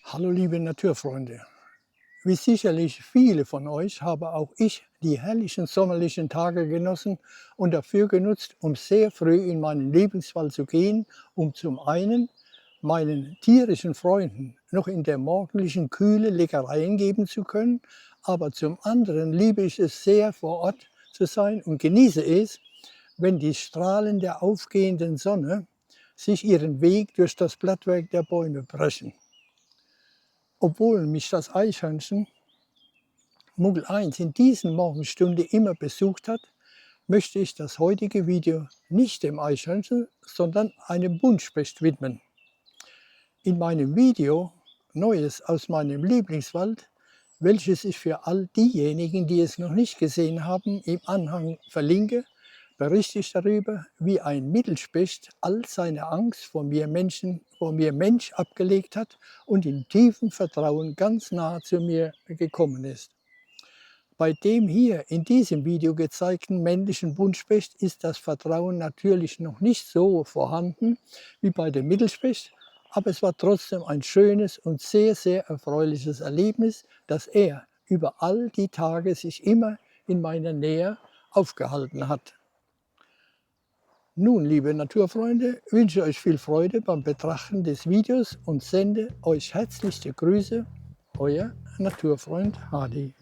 Hallo liebe Naturfreunde, wie sicherlich viele von euch habe auch ich die herrlichen sommerlichen Tage genossen und dafür genutzt, um sehr früh in meinen Lieblingswald zu gehen, um zum einen meinen tierischen Freunden noch in der morgendlichen Kühle Leckereien geben zu können, aber zum anderen liebe ich es sehr, vor Ort zu sein und genieße es, wenn die Strahlen der aufgehenden Sonne sich ihren Weg durch das Blattwerk der Bäume brechen. Obwohl mich das Eichhörnchen Muggel 1 in diesen Morgenstunde immer besucht hat, möchte ich das heutige Video nicht dem Eichhörnchen, sondern einem Buntspecht widmen. In meinem Video Neues aus meinem Lieblingswald, welches ich für all diejenigen, die es noch nicht gesehen haben, im Anhang verlinke, berichte ich darüber, wie ein Mittelspecht all seine Angst vor mir Mensch abgelegt hat und in tiefem Vertrauen ganz nah zu mir gekommen ist. Bei dem hier in diesem Video gezeigten männlichen Buntspecht ist das Vertrauen natürlich noch nicht so vorhanden wie bei dem Mittelspecht, aber es war trotzdem ein schönes und sehr, sehr erfreuliches Erlebnis, dass er über all die Tage sich immer in meiner Nähe aufgehalten hat. Nun, liebe Naturfreunde, wünsche ich euch viel Freude beim Betrachten des Videos und sende euch herzlichste Grüße, euer Naturfreund Hardy.